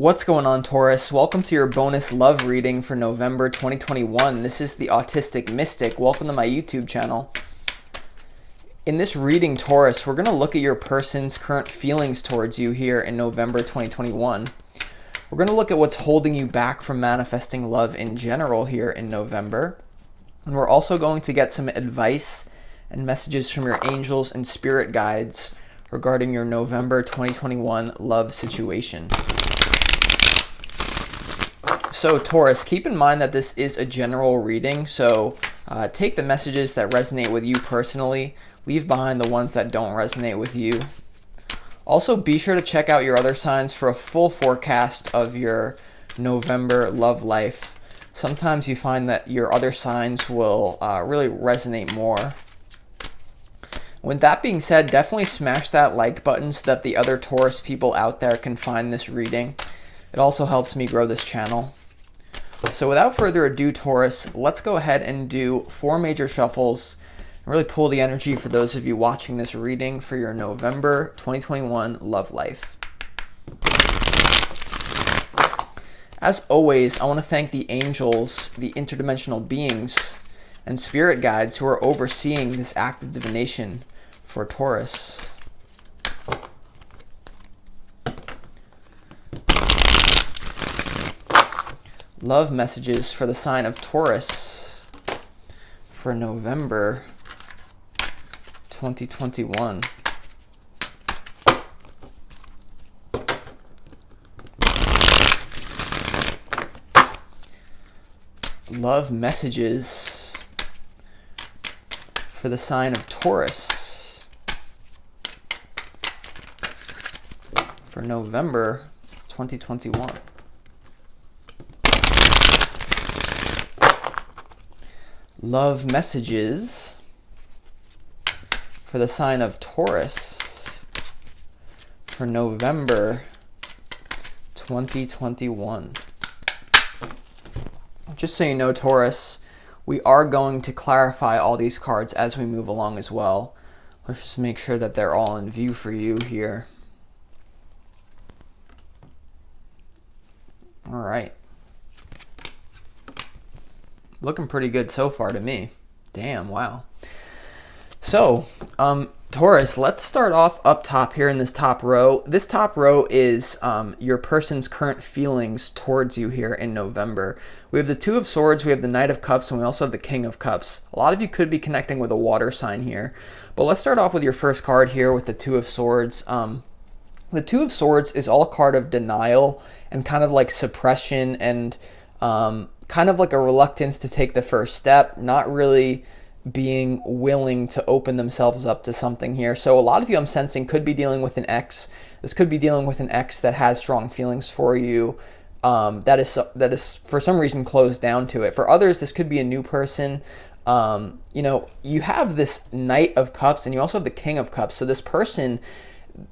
What's going on, Taurus? Welcome to your bonus love reading for November 2021. This is the Autistic Mystic. Welcome to my YouTube channel. In this reading, Taurus, we're going to look at your person's current feelings towards you here in November 2021. We're going to look at what's holding you back from manifesting love in general here in November. And we're also going to get some advice and messages from your angels and spirit guides regarding your November 2021 love situation. So Taurus, keep in mind that this is a general reading, so take the messages that resonate with you personally, leave behind the ones that don't resonate with you. Also, be sure to check out your other signs for a full forecast of your November love life. Sometimes you find that your other signs will really resonate more. With that being said, definitely smash that like button so that the other Taurus people out there can find this reading. It also helps me grow this channel. So without further ado, Taurus, let's go ahead and do 4 major shuffles and really pull the energy for those of you watching this reading for your November 2021 love life. As always, I want to thank the angels, the interdimensional beings, and spirit guides who are overseeing this act of divination for Taurus. Love messages for the sign of Taurus for November 2021. Love messages for the sign of Taurus for November 2021. Love messages for the sign of Taurus for November 2021. Just so you know, Taurus, we are going to clarify all these cards as we move along as well. Let's just make sure that they're all in view for you here. All right. Looking pretty good so far to me. Damn, wow. So, Taurus, let's start off up top here in this top row. This top row is your person's current feelings towards you here in November. We have the Two of Swords, we have the Knight of Cups, and we also have the King of Cups. A lot of you could be connecting with a water sign here. But let's start off with your first card here with the Two of Swords. The Two of Swords is all a card of denial and kind of like suppression and kind of like a reluctance to take the first step, not really being willing to open themselves up to something here. So a lot of you, I'm sensing, could be dealing with an ex. This could be dealing with an ex that has strong feelings for you, that is for some reason closed down to it. For others, this could be a new person. You know, you have this Knight of Cups and you also have the King of Cups. So this person,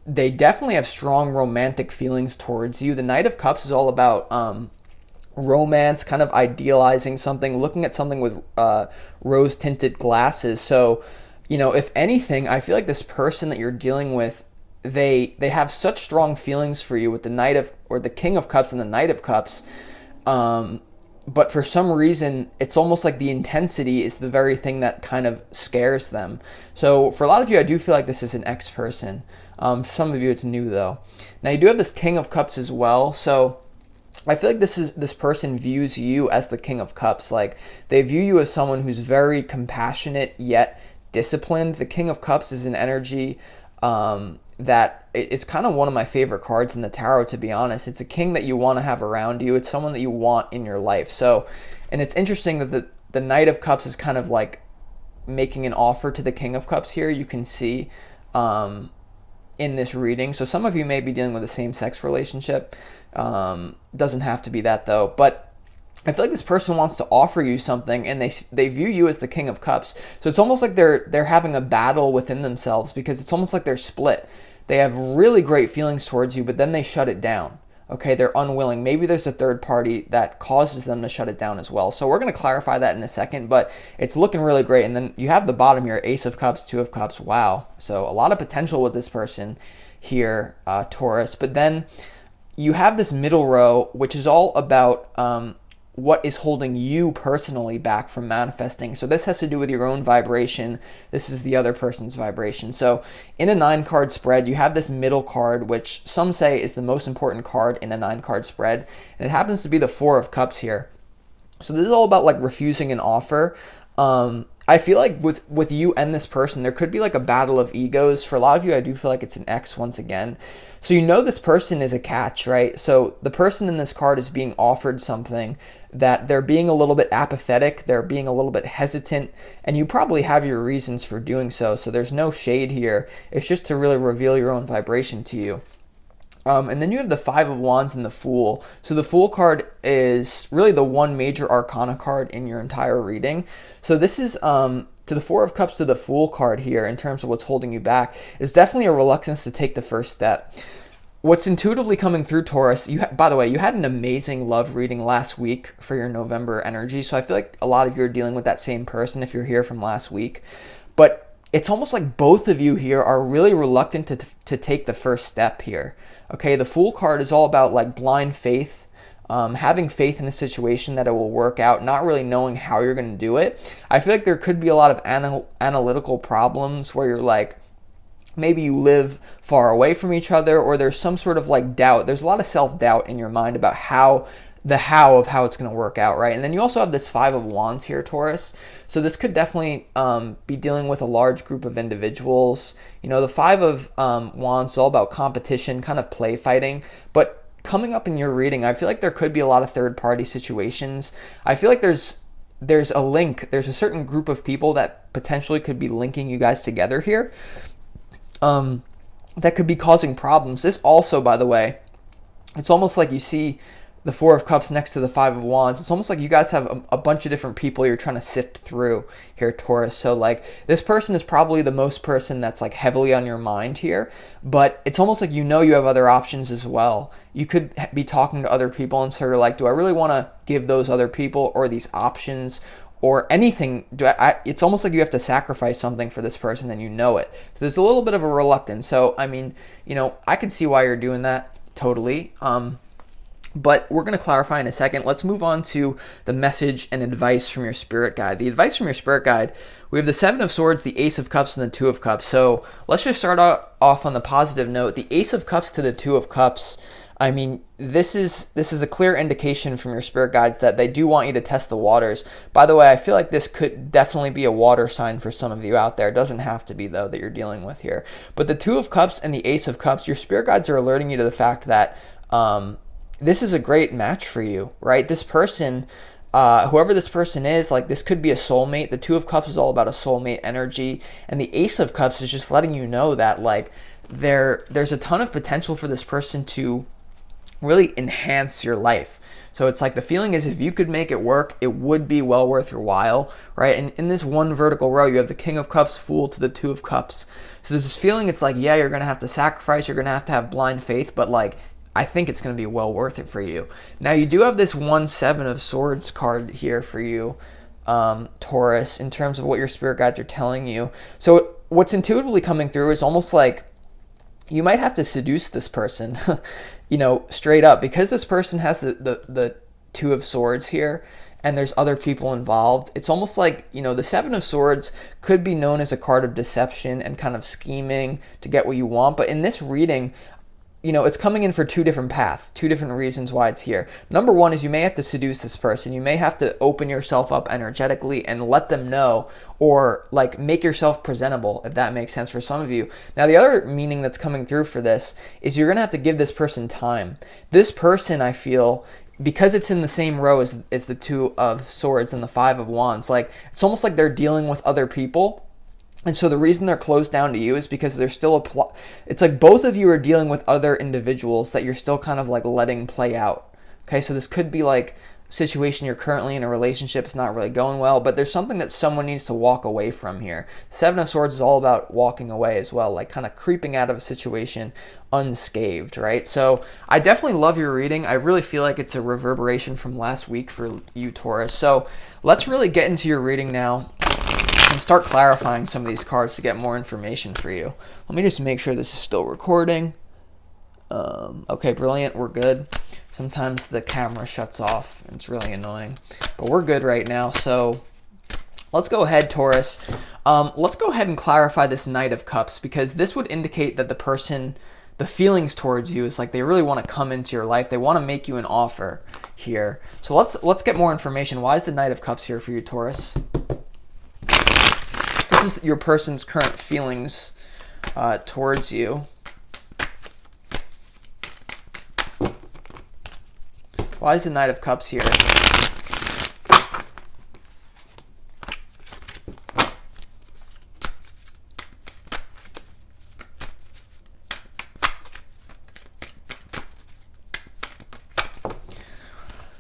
they definitely have strong romantic feelings towards you. The Knight of Cups is all about romance, kind of idealizing something, looking at something with rose-tinted glasses. So, you know, if anything, I feel like this person that you're dealing with, they have such strong feelings for you with the Knight of, or the King of Cups and the Knight of Cups. But for some reason, it's almost like the intensity is the very thing that kind of scares them. So for a lot of you, I do feel like this is an ex person. Some of you, it's new though. Now you do have this King of Cups as well. So I feel like this person views you as the King of Cups. Like, they view you as someone who's very compassionate yet disciplined. The King of Cups is an energy that it's kind of one of my favorite cards in the tarot, to be honest. It's a king that you want to have around you. It's someone that you want in your life. So, and it's interesting that the Knight of Cups is kind of like making an offer to the King of Cups here. You can see in this reading. So some of you may be dealing with a same-sex relationship. Doesn't have to be that though, but I feel like this person wants to offer you something and they view you as the King of Cups. So it's almost like they're having a battle within themselves, because it's almost like they're split. They have really great feelings towards you, but then they shut it down. Okay, they're unwilling. Maybe there's a third party that causes them to shut it down as well. So we're going to clarify that in a second, but it's looking really great. And then you have the bottom here, Ace of Cups, Two of Cups. Wow. So a lot of potential with this person here, Taurus. But then you have this middle row, which is all about what is holding you personally back from manifesting. So this has to do with your own vibration. This is the other person's vibration. So in a 9-card spread, you have this middle card, which some say is the most important card in a 9-card spread. And it happens to be the 4 of Cups here. So this is all about like refusing an offer. I feel like with you and this person, there could be like a battle of egos. For a lot of you, I do feel like it's an X once again. So you know this person is a catch, right? So the person in this card is being offered something that they're being a little bit apathetic, they're being a little bit hesitant, and you probably have your reasons for doing so. So there's no shade here. It's just to really reveal your own vibration to you. And then you have the 5 of Wands and the Fool. So the Fool card is really the one major arcana card in your entire reading. So this is to the 4 of Cups to the Fool card here in terms of what's holding you back is definitely a reluctance to take the first step. What's intuitively coming through, Taurus, by the way, you had an amazing love reading last week for your November energy. So I feel like a lot of you are dealing with that same person if you're here from last week. But it's almost like both of you here are really reluctant to take the first step here. Okay, the Fool card is all about like blind faith, having faith in a situation that it will work out, not really knowing how you're going to do it. I feel like there could be a lot of analytical problems where you're like, maybe you live far away from each other, or there's some sort of like doubt. There's a lot of self-doubt in your mind about how it's going to work out, right? And then you also have this 5 of Wands here, Taurus. So this could definitely be dealing with a large group of individuals. You know, the 5 of Wands is all about competition, kind of play fighting. But coming up in your reading, I feel like there could be a lot of third-party situations. I feel like there's a link. There's a certain group of people that potentially could be linking you guys together here. That could be causing problems. This also, by the way, it's almost like you see the 4 of Cups next to the 5 of Wands. It's almost like you guys have a bunch of different people you're trying to sift through here, Taurus. So like this person is probably the most person that's like heavily on your mind here, but it's almost like you know you have other options as well. You could be talking to other people and sort of like, do I really want to give those other people or these options or anything? It's almost like you have to sacrifice something for this person and you know it. So there's a little bit of a reluctance. So, I mean, you know, I can see why you're doing that totally. But we're going to clarify in a second. Let's move on to the message and advice from your spirit guide. The advice from your spirit guide, we have the 7 of Swords, the Ace of Cups, and the 2 of Cups. So let's just start off on the positive note. The Ace of Cups to the 2 of Cups, I mean, this is a clear indication from your spirit guides that they do want you to test the waters. By the way, I feel like this could definitely be a water sign for some of you out there. It doesn't have to be, though, that you're dealing with here. But the 2 of Cups and the Ace of Cups, your spirit guides are alerting you to the fact that this is a great match for you, right? This person, whoever this person is, like this could be a soulmate. The 2 of Cups is all about a soulmate energy. And the Ace of Cups is just letting you know that like there's a ton of potential for this person to really enhance your life. So it's like the feeling is if you could make it work, it would be well worth your while, right? And in this one vertical row, you have the King of Cups, Fool to the 2 of Cups. So there's this feeling it's like, yeah, you're going to have to sacrifice, you're going to have blind faith, but like I think it's going to be well worth it for you. Now, you do have this 7 of Swords card here for you, Taurus, in terms of what your spirit guides are telling you. So what's intuitively coming through is almost like you might have to seduce this person, you know, straight up, because this person has the 2 of Swords here and there's other people involved. It's almost like, you know, the 7 of Swords could be known as a card of deception and kind of scheming to get what you want. But in this reading, you know, it's coming in for 2 different paths, 2 different reasons why it's here. Number 1 is you may have to seduce this person. You may have to open yourself up energetically and let them know, or like make yourself presentable, if that makes sense for some of you. Now, the other meaning that's coming through for this is you're going to have to give this person time. This person, I feel, because it's in the same row as the 2 of Swords and the 5 of Wands, like it's almost like they're dealing with other people. And so the reason they're closed down to you is because there's still it's like both of you are dealing with other individuals that you're still kind of like letting play out. Okay, so this could be like a situation you're currently in a relationship, it's not really going well, but there's something that someone needs to walk away from here. 7 of Swords is all about walking away as well, like kind of creeping out of a situation unscathed, right? So I definitely love your reading. I really feel like it's a reverberation from last week for you, Taurus. So let's really get into your reading now and start clarifying some of these cards to get more information for you. Let me just make sure this is still recording. Okay, brilliant. We're good. Sometimes the camera shuts off. It's really annoying. But we're good right now. So let's go ahead, Taurus. Let's go ahead and clarify this Knight of Cups, because this would indicate that the person, the feelings towards you is like they really want to come into your life. They want to make you an offer here. So let's get more information. Why is the Knight of Cups here for you, Taurus? This is your person's current feelings towards you. Why is the Knight of Cups here?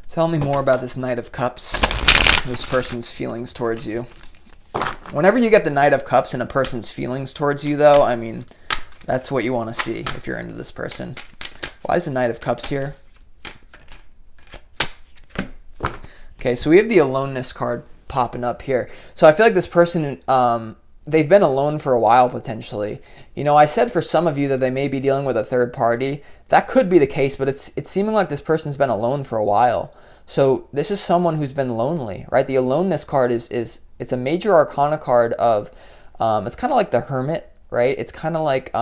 Tell me more about this Knight of Cups, this person's feelings towards you. Whenever you get the Knight of Cups and a person's feelings towards you, though, I mean, that's what you want to see if you're into this person. Why is the Knight of Cups here? Okay, so we have the aloneness card popping up here. So I feel like this person, they've been alone for a while, potentially. You know, I said for some of you that they may be dealing with a third party. That could be the case, but it's seeming like this person's been alone for a while. So this is someone who's been lonely, right? The aloneness card is it's a major arcana card of, it's kind of like the Hermit, right? It's kind of like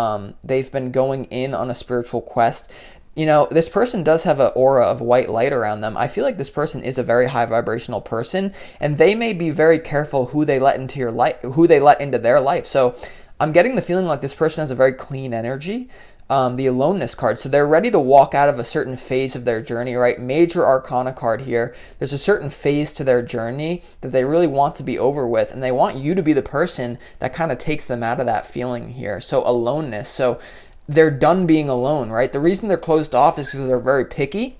they've been going in on a spiritual quest. You know, this person does have an aura of white light around them. I feel like this person is a very high vibrational person, and they may be very careful who they let into your life, who they let into their life. So I'm getting the feeling like this person has a very clean energy. The aloneness card. So they're ready to walk out of a certain phase of their journey, right? Major arcana card here. There's a certain phase to their journey that they really want to be over with, and they want you to be the person that kind of takes them out of that feeling here. So aloneness. So they're done being alone, right? The reason they're closed off is because they're very picky.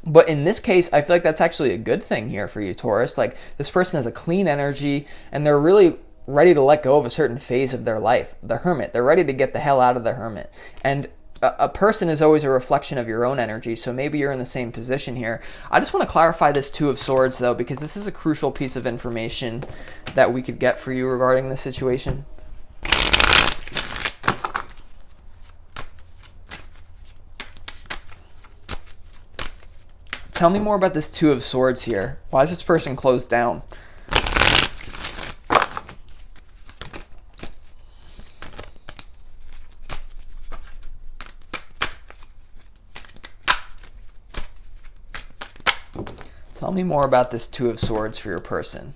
But in this case, I feel like that's actually a good thing here for you, Taurus. Like, this person has a clean energy, and they're really ready to let go of a certain phase of their life. The Hermit. They're ready to get the hell out of the Hermit. And a person is always a reflection of your own energy, so maybe you're in the same position here. I just want to clarify this Two of Swords, though, because this is a crucial piece of information that we could get for you regarding the situation. Tell me more about this Two of Swords here. Why is this person closed down? Tell me more about this Two of Swords for your person.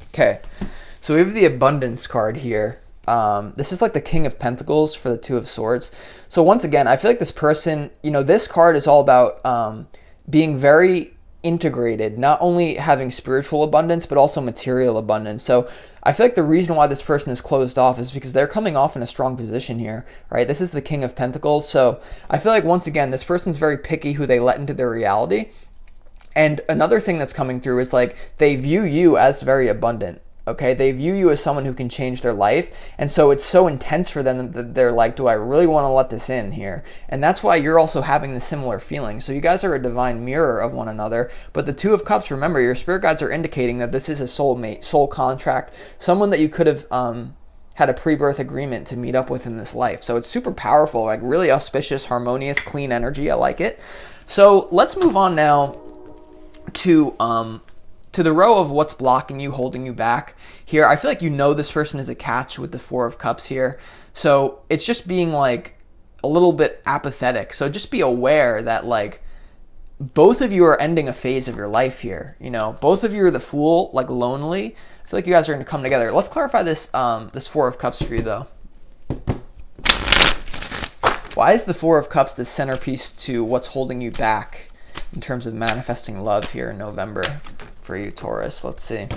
Okay, so we have the Abundance card here. This is like the King of Pentacles for the Two of Swords. So once again, I feel like this person, you know, this card is all about being very integrated, not only having spiritual abundance, but also material abundance. So I feel like the reason why this person is closed off is because they're coming off in a strong position here, right? This is the King of Pentacles. So I feel like, once again, this person's very picky who they let into their reality. And another thing that's coming through is like they view you as very abundant. Okay, they view you as someone who can change their life, and so it's so intense for them that they're like, do I really want to let this in here? And that's why you're also having the similar feeling. So you guys are a divine mirror of one another, but the Two of Cups, remember, your spirit guides are indicating that this is a soulmate, soul contract, someone that you could have had a pre-birth agreement to meet up with in this life. So it's super powerful, like really auspicious, harmonious, clean energy. I like it. So let's move on now to the row of what's blocking you, holding you back here. I feel like you know this person is a catch with the Four of Cups here. So it's just being like a little bit apathetic. So just be aware that like both of you are ending a phase of your life here. You know, both of you are the Fool, like lonely. I feel like you guys are going to come together. Let's clarify this this Four of Cups for you, though. Why is the Four of Cups the centerpiece to what's holding you back in terms of manifesting love here in November for you, Taurus? Let's see.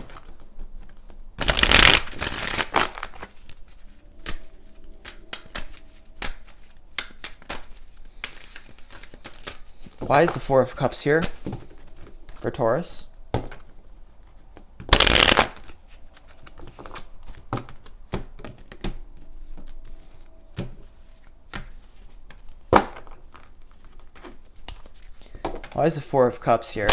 Why is the Four of Cups here for Taurus? Why is the Four of Cups here?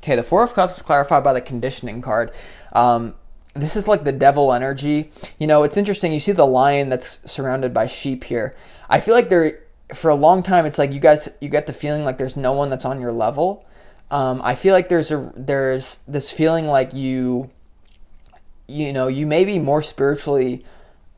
Okay, the Four of Cups is clarified by the conditioning card. This is like the devil energy. You know, it's interesting. You see the lion that's surrounded by sheep here. I feel like for a long time, it's like you get the feeling like there's no one that's on your level. I feel like there's this feeling like you may be more spiritually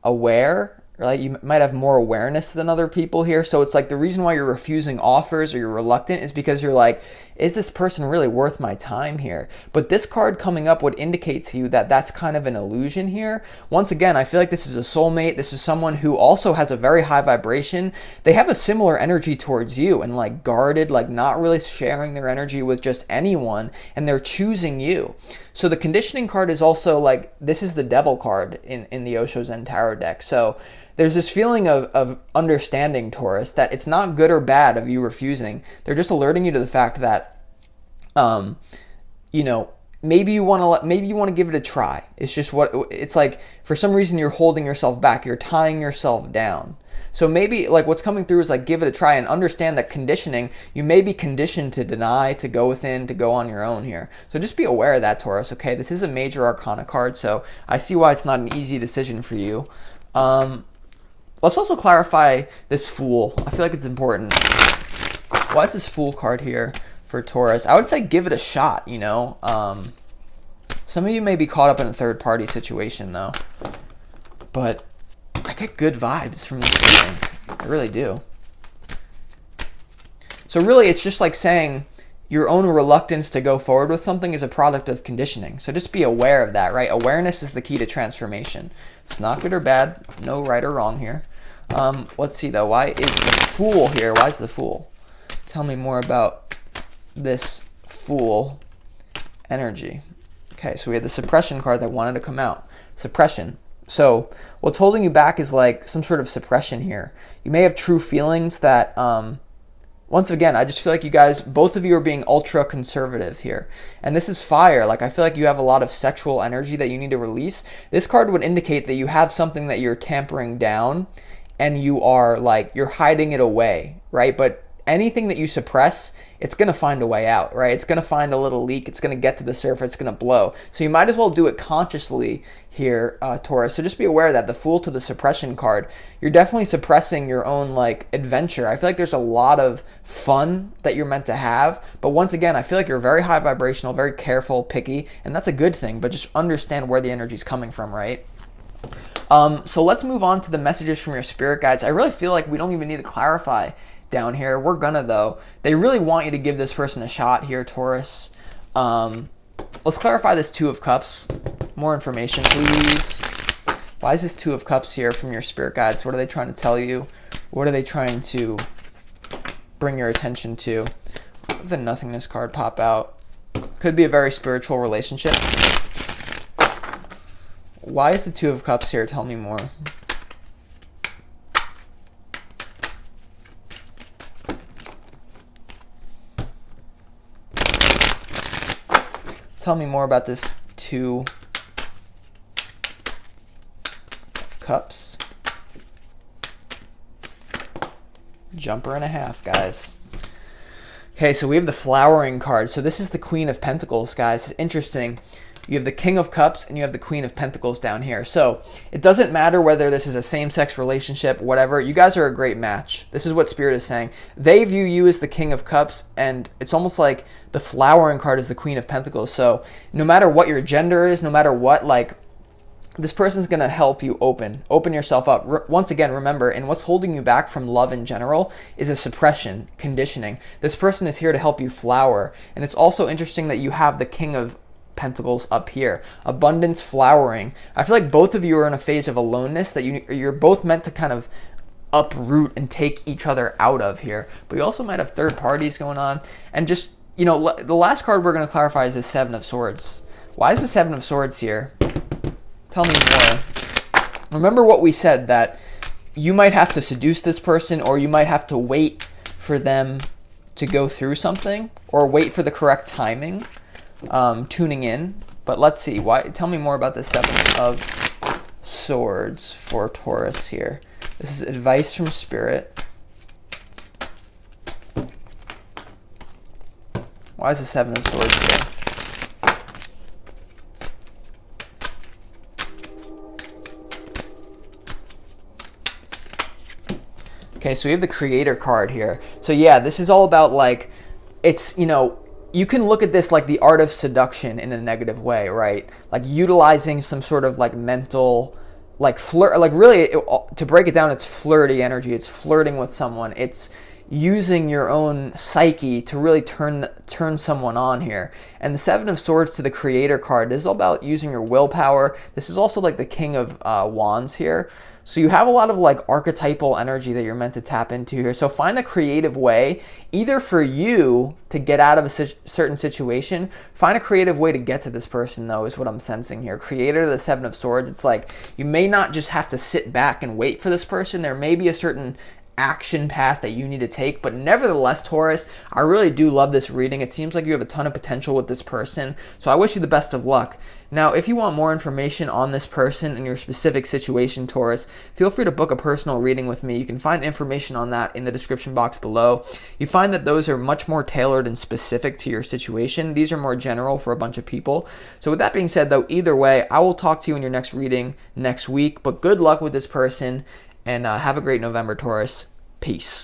aware, right? You might have more awareness than other people here. So it's like the reason why you're refusing offers or you're reluctant is because you're like, is this person really worth my time here? But this card coming up would indicate to you that that's kind of an illusion here. Once again, I feel like this is a soulmate. This is someone who also has a very high vibration. They have a similar energy towards you and like guarded, like not really sharing their energy with just anyone, and they're choosing you. So the conditioning card is also like, this is the devil card in the Osho Zen Tarot deck. So there's this feeling of understanding, Taurus, that it's not good or bad of you refusing. They're just alerting you to the fact that, maybe you want to give it a try. It's just it's like, for some reason you're holding yourself back. You're tying yourself down. So maybe like what's coming through is like, give it a try and understand that conditioning, you may be conditioned to deny, to go within, to go on your own here. So just be aware of that, Taurus, okay? This is a major arcana card, so I see why it's not an easy decision for you. Let's also clarify this Fool. I feel like it's important. Why is this Fool card here for Taurus? I would say give it a shot, you know? Some of you may be caught up in a third-party situation, though. But I get good vibes from this reading. I really do. So really, it's just like saying your own reluctance to go forward with something is a product of conditioning. So just be aware of that, right? Awareness is the key to transformation. It's not good or bad. No right or wrong here. Let's see, though. Why is the Fool here? Why is the Fool? Tell me more about this Fool energy. Okay, so we had the suppression card that wanted to come out. Suppression. So what's holding you back is like some sort of suppression here. You may have true feelings that, once again, I just feel like you guys, both of you are being ultra conservative here. And this is fire. Like, I feel like you have a lot of sexual energy that you need to release. This card would indicate that you have something that you're tampering down and you are like, you're hiding it away, right? But anything that you suppress, it's going to find a way out, right? It's going to find a little leak. It's going to get to the surface. It's going to blow. So you might as well do it consciously here, Taurus. So just be aware that the Fool to the suppression card, you're definitely suppressing your own like adventure. I feel like there's a lot of fun that you're meant to have. But once again, I feel like you're very high vibrational, very careful, picky, and that's a good thing. But just understand where the energy is coming from, right? So let's move on to the messages from your spirit guides. I really feel like we don't even need to clarify down here. We're gonna, though. They really want you to give this person a shot here, Taurus. Let's clarify this Two of Cups. More information, please. Why is this Two of Cups here from your spirit guides? What are they trying to tell you? What are they trying to bring your attention to? The Nothingness card pop out. Could be a very spiritual relationship. Why is the Two of Cups here? Tell me more. Tell me more about this Two of Cups. Jumper and a half, guys. Okay, so we have the Flowering card. So this is the Queen of Pentacles, guys. It's interesting. You have the King of Cups and you have the Queen of Pentacles down here. So it doesn't matter whether this is a same-sex relationship, whatever. You guys are a great match. This is what Spirit is saying. They view you as the King of Cups, and it's almost like the Flowering card is the Queen of Pentacles. So no matter what your gender is, no matter what, like, this person's going to help you open yourself up. Once again, remember, and what's holding you back from love in general is a suppression, conditioning. This person is here to help you flower. And it's also interesting that you have the King of Pentacles up here. Abundance, flowering. I feel like both of you are in a phase of aloneness that you're both meant to kind of uproot and take each other out of here. But you also might have third parties going on. And just, you know, the last card we're going to clarify is the Seven of Swords. Why is the Seven of Swords here? Tell me more. Remember what we said, that you might have to seduce this person, or you might have to wait for them to go through something, or wait for the correct timing. Tuning in. But let's see. Why? Tell me more about the Seven of Swords for Taurus here. This is advice from Spirit. Why is the Seven of Swords here? Okay, so we have the creator card here. So yeah, this is all about like, it's, you can look at this like the art of seduction in a negative way, right? Like utilizing some sort of like mental, like flirt, like really to break it down, it's flirty energy. It's flirting with someone. It's using your own psyche to really turn someone on here. And the Seven of Swords to the Creator card, this is all about using your willpower. This is also like the King of Wands here. So you have a lot of like archetypal energy that you're meant to tap into here. So find a creative way, either for you to get out of a certain situation. Find a creative way to get to this person, though, is what I'm sensing here. Creator, the Seven of Swords, it's like you may not just have to sit back and wait for this person. There may be a certain action path that you need to take, but nevertheless, Taurus, I really do love this reading. It seems like you have a ton of potential with this person, so I wish you the best of luck. Now, if you want more information on this person and your specific situation, Taurus, feel free to book a personal reading with me. You can find information on that in the description box below. You find that those are much more tailored and specific to your situation. These are more general for a bunch of people. So with that being said, though, either way, I will talk to you in your next reading next week, but good luck with this person. And have a great November, Taurus. Peace.